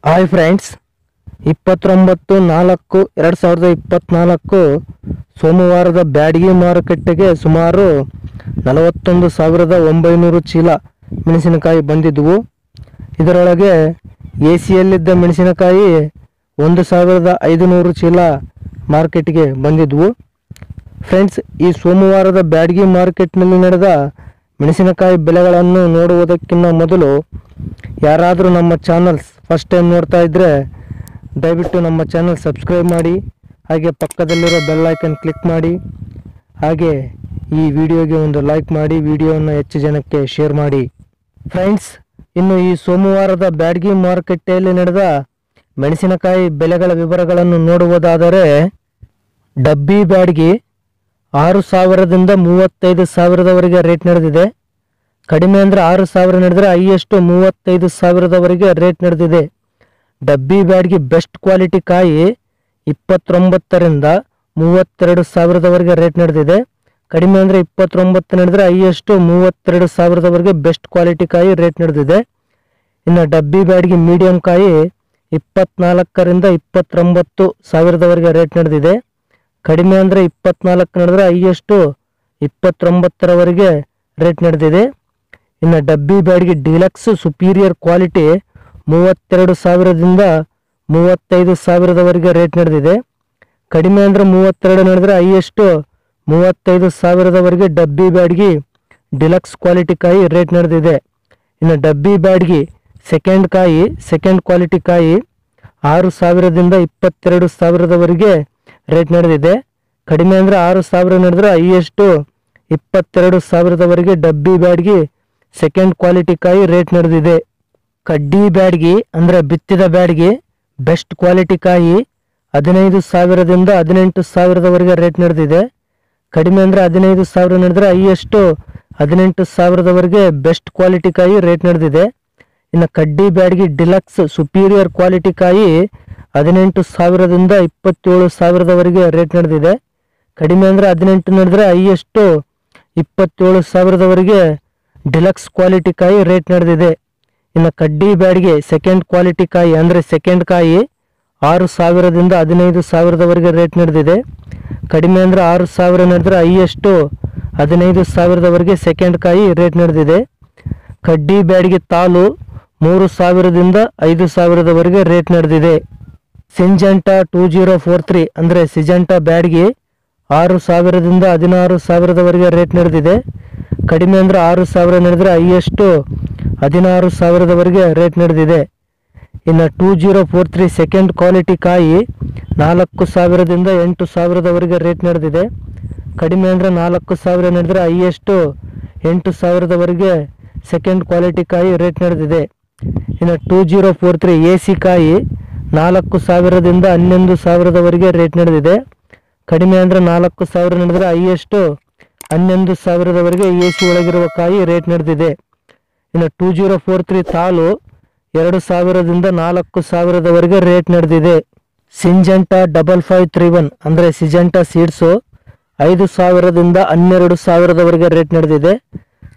Hi friends, 29/4/2024 ಸೋಮವಾರದ ಬ್ಯಾಡಗಿ ಮಾರುಕಟ್ಟೆಗೆ ಸುಮಾರು 41,900 ಚೀಲ ಮೆಣಸಿನಕಾಯಿ ಬಂದಿದ್ದವು. ಇದರೊಳಗೆ ಎಸಿಯಲ್ಲಿದ್ದ ಮೆಣಸಿನಕಾಯಿ 1,500 ಚೀಲ ಮಾರ್ಕೆಟ್ಗೆ ಬಂದಿದ್ದವು. ಫ್ರೆಂಡ್ಸ್, ಈ ಸೋಮವಾರದ ಬ್ಯಾಡಗಿ ಮಾರ್ಕೆಟ್ನಲ್ಲಿ ನಡೆದ ಮೆಣಸಿನಕಾಯಿ ಬೆಲೆಗಳನ್ನು ನೋಡುವುದಕ್ಕಿಂತ ಮೊದಲು ಯಾರಾದರೂ ನಮ್ಮ ಚಾನಲ್ಸ್ ಫಸ್ಟ್ ಟೈಮ್ ನೋಡ್ತಾ ಇದ್ದರೆ ದಯವಿಟ್ಟು ನಮ್ಮ ಚಾನಲ್ ಸಬ್ಸ್ಕ್ರೈಬ್ ಮಾಡಿ, ಹಾಗೆ ಪಕ್ಕದಲ್ಲಿರೋ ಬೆಲ್ ಐಕನ್ ಕ್ಲಿಕ್ ಮಾಡಿ, ಹಾಗೆ ಈ ವಿಡಿಯೋಗೆ ಒಂದು ಲೈಕ್ ಮಾಡಿ, ವಿಡಿಯೋವನ್ನು ಹೆಚ್ಚು ಜನಕ್ಕೆ ಶೇರ್ ಮಾಡಿ. ಫ್ರೆಂಡ್ಸ್, ಇನ್ನು ಈ ಸೋಮವಾರದ ಬ್ಯಾಡಗಿ ಮಾರುಕಟ್ಟೆಯಲ್ಲಿ ನಡೆದ ಮೆಣಸಿನಕಾಯಿ ಬೆಲೆಗಳ ವಿವರಗಳನ್ನು ನೋಡುವುದಾದರೆ, ಡಬ್ಬಿ ಬ್ಯಾಡಗಿ 6,000ದಿಂದ 35,000ದವರೆಗೆ ರೇಟ್ ನಡೆದಿದೆ. ಕಡಿಮೆ ಅಂದರೆ 6,000 ನಡೆದರೆ ಹೈಯೆಸ್ಟ್ 35,000ದವರೆಗೆ ರೇಟ್ ನಡೆದಿದೆ. ಡಬ್ಬಿ ಬ್ಯಾಡಗಿ ಬೆಸ್ಟ್ ಕ್ವಾಲಿಟಿ ಕಾಯಿ 29ರಿಂದ 32,000ದವರೆಗೆ ರೇಟ್ ನಡೆದಿದೆ. ಕಡಿಮೆ ಅಂದರೆ 29 ನಡೆದರೆ ಹೈಯೆಸ್ಟ್ 32,000ದವರೆಗೆ ಬೆಸ್ಟ್ ಕ್ವಾಲಿಟಿ ಕಾಯಿ ರೇಟ್ ನಡೆದಿದೆ. ಇನ್ನು ಡಬ್ಬಿ ಬ್ಯಾಡಗಿ ಮೀಡಿಯಂ ಕಾಯಿ 24ರಿಂದ 29,000ದವರೆಗೆ ರೇಟ್ ನಡೆದಿದೆ. ಕಡಿಮೆ ಅಂದರೆ 24 ನಡೆದರೆ ಹೈಯೆಸ್ಟ್ 29ರವರೆಗೆ ರೇಟ್ ನಡೆದಿದೆ. ಇನ್ನು Dabbi Byadgi deluxe superior quality 32,000ದಿಂದ 35,000ದವರೆಗೆ ರೇಟ್ ನಡೆದಿದೆ. ಕಡಿಮೆ ಅಂದರೆ 32 ನಡೆದರೆ ಹೈಯೆಸ್ಟ್ 35,000ದವರೆಗೆ ಡಬ್ಬಿ ಬ್ಯಾಡಗಿ ಡಿಲಕ್ಸ್ ಕ್ವಾಲಿಟಿ ಕಾಯಿ ರೇಟ್ ನಡೆದಿದೆ. ಇನ್ನು ಡಬ್ಬಿ ಬ್ಯಾಡಗಿ ಸೆಕೆಂಡ್ ಕ್ವಾಲಿಟಿ ಕಾಯಿ 6,000ದಿಂದ 22,000ದವರೆಗೆ ರೇಟ್ ನಡೆದಿದೆ. ಕಡಿಮೆ ಅಂದರೆ 6,000 ನಡೆದರೆ ಹೈಯೆಸ್ಟ್ 22,000ದವರೆಗೆ ಡಬ್ಬಿ ಬ್ಯಾಡಗಿ ಸೆಕೆಂಡ್ ಕ್ವಾಲಿಟಿ ಕಾಯಿ ರೇಟ್ ನಡೆದಿದೆ. ಕಡ್ಡಿ ಬ್ಯಾಡಗಿ ಅಂದರೆ ಬಿತ್ತಿದ ಬ್ಯಾಡಗಿ ಬೆಸ್ಟ್ ಕ್ವಾಲಿಟಿ ಕಾಯಿ 15,000ದಿಂದ 18,000ದವರೆಗೆ ರೇಟ್ ನಡೆದಿದೆ. ಕಡಿಮೆ ಅಂದರೆ 15,000 ನಡೆದರೆ ಹೈಯೆಸ್ಟ್ 18,000ದವರೆಗೆ ಬೆಸ್ಟ್ ಕ್ವಾಲಿಟಿ ಕಾಯಿ ರೇಟ್ ನಡೆದಿದೆ. ಇನ್ನು ಕಡ್ಡಿ ಬ್ಯಾಡಗಿ ಡಿಲಕ್ಸ್ ಸುಪೀರಿಯರ್ ಕ್ವಾಲಿಟಿ ಕಾಯಿ 18,000ದಿಂದ 27,000ದವರೆಗೆ ರೇಟ್ ನಡೆದಿದೆ. ಕಡಿಮೆ ಅಂದರೆ 18 ನಡೆದರೆ ಹೈಯೆಸ್ಟ್ 27,000ದವರೆಗೆ ಡಿಲಕ್ಸ್ ಕ್ವಾಲಿಟಿ ಕಾಯಿ ರೇಟ್ ನಡೆದಿದೆ. ಇನ್ನು ಕಡ್ಡಿ ಬ್ಯಾಡಗಿ ಸೆಕೆಂಡ್ ಕ್ವಾಲಿಟಿ ಕಾಯಿ ಅಂದರೆ ಸೆಕೆಂಡ್ ಕಾಯಿ 6,000ದಿಂದ 15,000ದವರೆಗೆ ರೇಟ್ ನಡೆದಿದೆ. ಕಡಿಮೆ ಅಂದರೆ 6,000 ನಡೆದರೆ ಹೈಯೆಸ್ಟ್ 15,000ದವರೆಗೆ ಸೆಕೆಂಡ್ ಕಾಯಿ ರೇಟ್ ನಡೆದಿದೆ. ಕಡ್ಡಿ ಬ್ಯಾಡಗಿ ತಾಲು 3,000ದಿಂದ 5,000ದವರೆಗೆ ರೇಟ್ ನಡೆದಿದೆ. ಸಿಂಜೆಂಟಾ 2043 ಅಂದರೆ ಸಿಜೆಂಟಾ ಬ್ಯಾಡಗಿ 6,000ದಿಂದ 16,000ದವರೆಗೆ ರೇಟ್ ನಡೆದಿದೆ. ಕಡಿಮೆ ಅಂದರೆ 6,000 ನಡೆದರೆ ಹೈಯೆಸ್ಟ್ 16,000ದವರೆಗೆ ರೇಟ್ ನಡೆದಿದೆ. ಇನ್ನು 2043 ಸೆಕೆಂಡ್ ಕ್ವಾಲಿಟಿ ಕಾಯಿ 4,000ದಿಂದ 8,000ದವರೆಗೆ ರೇಟ್ ನಡೆದಿದೆ. ಕಡಿಮೆ ಅಂದರೆ 4,000 ನಡೆದರೆ ಹೈಯೆಸ್ಟ್ 8,000ದವರೆಗೆ ಸೆಕೆಂಡ್ ಕ್ವಾಲಿಟಿ ಕಾಯಿ ರೇಟ್ ನಡೆದಿದೆ. ಇನ್ನು 2043 AC ಕಾಯಿ 4,000ದಿಂದ 11,000ದವರೆಗೆ ರೇಟ್ ನಡೆದಿದೆ. ಕಡಿಮೆ ಅಂದರೆ 4,000 ನಡೆದರೆ ಹೈಯೆಸ್ಟ್ 11,000ದವರೆಗೆ AC ಒಳಗಿರುವ ಕಾಯಿ ರೇಟ್ ನಡೆದಿದೆ. ಇನ್ನು 2043 ತಾಲು 2,000ದಿಂದ 4,000ದವರೆಗೆ ರೇಟ್ ನಡೆದಿದೆ. ಸಿಂಜೆಂಟಾ 5531 ಅಂದರೆ ಸಿಜೆಂಟಾ ಸೀಡ್ಸು 5,000ದಿಂದ 12,000ದವರೆಗೆ ರೇಟ್ ನಡೆದಿದೆ.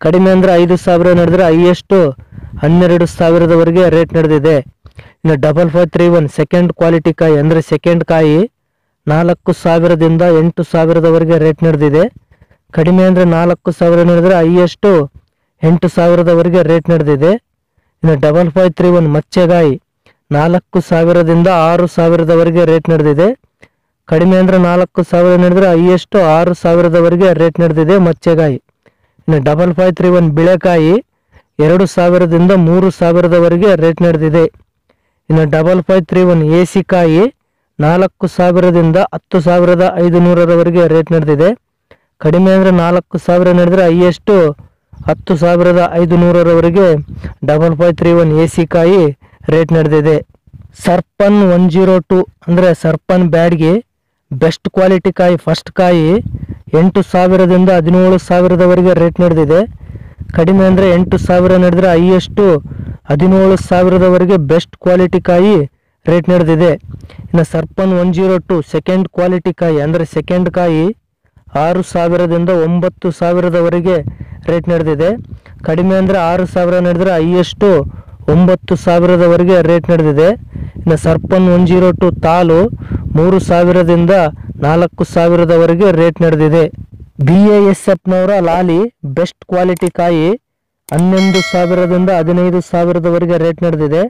ಕಡಿಮೆ ಅಂದರೆ 5,000 ನಡೆದರೆ ಹೈಯೆಸ್ಟ್ 12,000ದವರೆಗೆ ರೇಟ್ ನಡೆದಿದೆ. ಇನ್ನು 5531 ಸೆಕೆಂಡ್ ಕ್ವಾಲಿಟಿ ಕಾಯಿ ಅಂದರೆ ಸೆಕೆಂಡ್ ಕಾಯಿ 4,000ದಿಂದ 8,000ದವರೆಗೆ ರೇಟ್ ನಡೆದಿದೆ. ಕಡಿಮೆ ಅಂದರೆ 4,000 ನಡೆದರೆ ಹೈಯೆಸ್ಟ್ 8,000ದವರೆಗೆ ರೇಟ್ ನಡೆದಿದೆ. ಇನ್ನು 5531 ಮಚ್ಚೆಗಾಯಿ 4,000ದಿಂದ 6,000ದವರೆಗೆ ರೇಟ್ ನಡೆದಿದೆ. ಕಡಿಮೆ ಅಂದರೆ 4,000 ನಡೆದರೆ ಹೈಯೆಸ್ಟ್ 6,000ದವರೆಗೆ ರೇಟ್ ನಡೆದಿದೆ ಮಚ್ಚೆಗಾಯಿ. ಇನ್ನು 5531 ಬಿಳೆಕಾಯಿ 2,000ದಿಂದ 3,000ದವರೆಗೆ ರೇಟ್ ನಡೆದಿದೆ. ಇನ್ನು 5531 AC ಕಾಯಿ 4,000ದಿಂದ 10,500ರವರೆಗೆ ರೇಟ್ ನಡೆದಿದೆ. ಕಡಿಮೆ ಅಂದರೆ 4,000 ನಡೆದರೆ ಹೈಯೆಸ್ಟ್ 10,500ರವರೆಗೆ 5531 AC ಕಾಯಿ ರೇಟ್ ನಡೆದಿದೆ. ಸರ್ಪನ್ 102 ಅಂದರೆ ಸರ್ಪನ್ ಬ್ಯಾಡಗಿ ಬೆಸ್ಟ್ ಕ್ವಾಲಿಟಿ ಕಾಯಿ ಫಸ್ಟ್ ಕಾಯಿ 8,000ದಿಂದ 17,000ದವರೆಗೆ ರೇಟ್ ನಡೆದಿದೆ. ಕಡಿಮೆ ಅಂದರೆ 8,000 ನಡೆದರೆ ಹೈಯೆಸ್ಟ್ 17,000ದವರೆಗೆ ಬೆಸ್ಟ್ ಕ್ವಾಲಿಟಿ ಕಾಯಿ ರೇಟ್ ನಡೆದಿದೆ. ಇನ್ನು ಸರ್ಪನ್ 102 ಸೆಕೆಂಡ್ ಕ್ವಾಲಿಟಿ ಕಾಯಿ ಅಂದರೆ ಸೆಕೆಂಡ್ ಕಾಯಿ 6,000ದಿಂದ 9,000ದವರೆಗೆ ರೇಟ್ ನಡೆದಿದೆ. ಕಡಿಮೆ ಅಂದರೆ 6,000 ನಡೆದರೆ ಹೈಯೆಸ್ಟ್ 9,000ದವರೆಗೆ ರೇಟ್ ನಡೆದಿದೆ. ಇನ್ನು ಸರ್ಪನ್ 102 ತಾಲು 3,000ದಿಂದ 4,000ದವರೆಗೆ ರೇಟ್ ನಡೆದಿದೆ. BASFನವರ ಲಾಲಿ ಬೆಸ್ಟ್ ಕ್ವಾಲಿಟಿ ಕಾಯಿ 11,000ದಿಂದ 15,000ದವರೆಗೆ ರೇಟ್ ನಡೆದಿದೆ.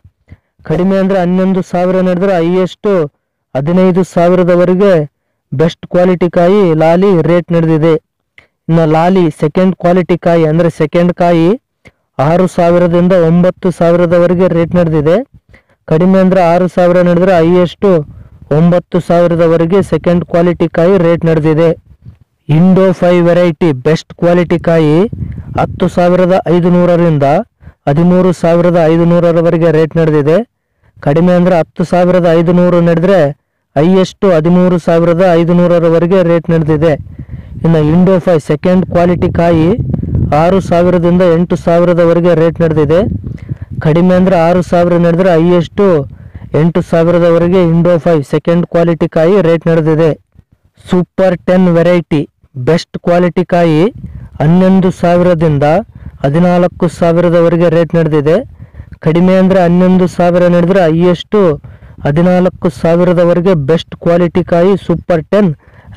ಕಡಿಮೆ ಅಂದರೆ 11,000 ನಡೆದ್ರೆ ಹೈಯೆಸ್ಟ್ 15,000ದವರೆಗೆ ಬೆಸ್ಟ್ ಕ್ವಾಲಿಟಿ ಕಾಯಿ ಲಾಲಿ ರೇಟ್ ನಡೆದಿದೆ. ಇನ್ನು ಲಾಲಿ ಸೆಕೆಂಡ್ ಕ್ವಾಲಿಟಿ ಕಾಯಿ ಅಂದರೆ ಸೆಕೆಂಡ್ ಕಾಯಿ 6,000ದಿಂದ 9,000ದವರೆಗೆ ರೇಟ್ ನಡೆದಿದೆ. ಕಡಿಮೆ ಅಂದರೆ 6,000 ನಡೆದ್ರೆ ಹೈಯೆಸ್ಟ್ 9,000ದವರೆಗೆ ಸೆಕೆಂಡ್ ಕ್ವಾಲಿಟಿ ಕಾಯಿ ರೇಟ್ ನಡೆದಿದೆ. ಇಂಡೋ 5 ವೆರೈಟಿ ಬೆಸ್ಟ್ ಕ್ವಾಲಿಟಿ ಕಾಯಿ 10,500ರಿಂದ 13,500ರವರೆಗೆ ರೇಟ್ ನಡೆದಿದೆ. ಕಡಿಮೆ ಅಂದರೆ 10,500 ನಡೆದ್ರೆ ಹೈಯೆಸ್ಟ್ 13,500ರವರೆಗೆ ರೇಟ್ ನಡೆದಿದೆ. ಇನ್ನು ಇಂಡೋ 5 ಸೆಕೆಂಡ್ ಕ್ವಾಲಿಟಿ ಕಾಯಿ 6,000ದಿಂದ 8,000ದವರೆಗೆ ರೇಟ್ ನಡೆದಿದೆ. ಕಡಿಮೆ ಅಂದರೆ 6,000 ನಡೆದ್ರೆ ಹೈಯೆಸ್ಟ್ 8,000ದವರೆಗೆ ಇಂಡೋ 5 ಸೆಕೆಂಡ್ ಕ್ವಾಲಿಟಿ ಕಾಯಿ ರೇಟ್ ನಡೆದಿದೆ. ಸೂಪರ್ 10 ವೆರೈಟಿ ಬೆಸ್ಟ್ ಕ್ವಾಲಿಟಿ ಕಾಯಿ 11,000ದಿಂದ 14,000ದವರೆಗೆ ರೇಟ್ ನಡೆದಿದೆ. ಕಡಿಮೆ ಅಂದರೆ 11,000 ನಡೆದ್ರೆ ಹೈಯೆಸ್ಟ್ 14,000ದವರೆಗೆ ಬೆಸ್ಟ್ ಕ್ವಾಲಿಟಿ ಕಾಯಿ ಸೂಪರ್ 10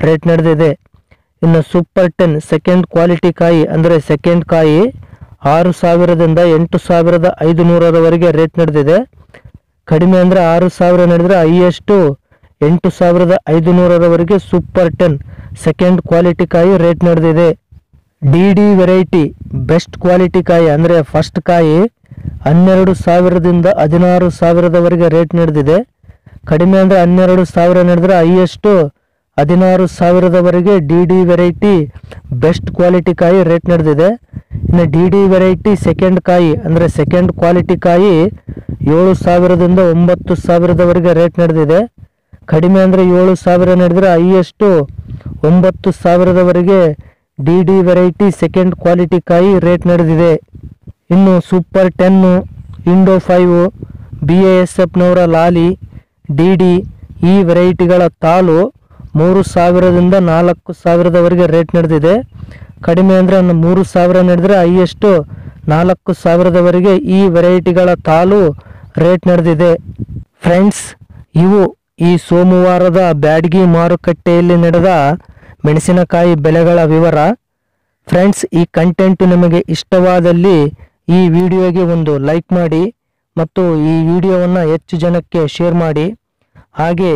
ರೇಟ್ ನಡೆದಿದೆ. ಇನ್ನು ಸೂಪರ್ 10 ಸೆಕೆಂಡ್ ಕ್ವಾಲಿಟಿ ಕಾಯಿ ಅಂದರೆ ಸೆಕೆಂಡ್ ಕಾಯಿ 6,000ದಿಂದ 8,500ರವರೆಗೆ ರೇಟ್ ನಡೆದಿದೆ. ಕಡಿಮೆ ಅಂದರೆ 6,000 ನಡೆದ್ರೆ ಹೈಯೆಸ್ಟ್ 8,500ರವರೆಗೆ ಸೂಪರ್ 10 ಸೆಕೆಂಡ್ ಕ್ವಾಲಿಟಿ ಕಾಯಿ ರೇಟ್ ನಡೆದಿದೆ. DD ವೆರೈಟಿ ಬೆಸ್ಟ್ ಕ್ವಾಲಿಟಿ ಕಾಯಿ ಅಂದರೆ ಫಸ್ಟ್ ಕಾಯಿ 12,000ದಿಂದ 16,000ದವರೆಗೆ ರೇಟ್ ನಡೆದಿದೆ. ಕಡಿಮೆ ಅಂದರೆ 12,000 ನಡೆದ್ರೆ ಹೈಯೆಸ್ಟ್ 16,000ದವರೆಗೆ DD ವೆರೈಟಿ ಬೆಸ್ಟ್ ಕ್ವಾಲಿಟಿ ಕಾಯಿ ರೇಟ್ ನಡೆದಿದೆ. ಇನ್ನು DD ವೆರೈಟಿ ಸೆಕೆಂಡ್ ಕಾಯಿ ಅಂದರೆ ಸೆಕೆಂಡ್ ಕ್ವಾಲಿಟಿ ಕಾಯಿ 7,000ದಿಂದ 9,000ದವರೆಗೆ ರೇಟ್ ನಡೆದಿದೆ. ಕಡಿಮೆ ಅಂದರೆ 7,000 ನಡೆದ್ರೆ ಹೈಯೆಸ್ಟ್ 9,000ದವರೆಗೆ DD ವೆರೈಟಿ ಸೆಕೆಂಡ್ ಕ್ವಾಲಿಟಿ ಕಾಯಿ ರೇಟ್ ನಡೆದಿದೆ. ಇನ್ನು ಸೂಪರ್ 10 ಇಂಡೋ 5 BASFನವರ ಲಾಲಿ DD ಈ ವೆರೈಟಿಗಳ ತಾಲು 3,000ದಿಂದ 4,000ದವರೆಗೆ ರೇಟ್ ನಡೆದಿದೆ. ಕಡಿಮೆ ಅಂದರೆ 3,000 ನಡೆದ್ರೆ ಹೈಯೆಸ್ಟ್ 4,000ದವರೆಗೆ ಈ ವೆರೈಟಿಗಳ ತಾಲು ರೇಟ್ ನಡೆದಿದೆ. ಫ್ರೆಂಡ್ಸ್, ಇವು ಈ ಸೋಮವಾರದ ಬ್ಯಾಡಗಿ ಮಾರುಕಟ್ಟೆಯಲ್ಲಿ ನಡೆದ ಮೆಣಸಿನಕಾಯಿ ಬೆಲೆಗಳ ವಿವರ. ಫ್ರೆಂಡ್ಸ್, ಈ ಕಂಟೆಂಟ್ ನಿಮಗೆ ಇಷ್ಟವಾದಲ್ಲಿ ಈ ವಿಡಿಯೋಗೆ ಒಂದು ಲೈಕ್ ಮಾಡಿ ಮತ್ತು ಈ ವಿಡಿಯೋವನ್ನು ಹೆಚ್ಚು ಜನಕ್ಕೆ ಶೇರ್ ಮಾಡಿ. ಹಾಗೆ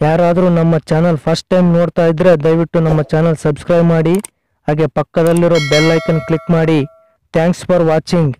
ಯಾರಾದರೂ ನಮ್ಮ ಚಾನಲ್ ಫಸ್ಟ್ ಟೈಮ್ ನೋಡ್ತಾ ಇದ್ದರೆ ದಯವಿಟ್ಟು ನಮ್ಮ ಚಾನಲ್ ಸಬ್ಸ್ಕ್ರೈಬ್ ಮಾಡಿ. ಹಾಗೆ ಪಕ್ಕದಲ್ಲಿರೋ ಬೆಲ್ ಐಕನ್ ಕ್ಲಿಕ್ ಮಾಡಿ. Thanks for watching.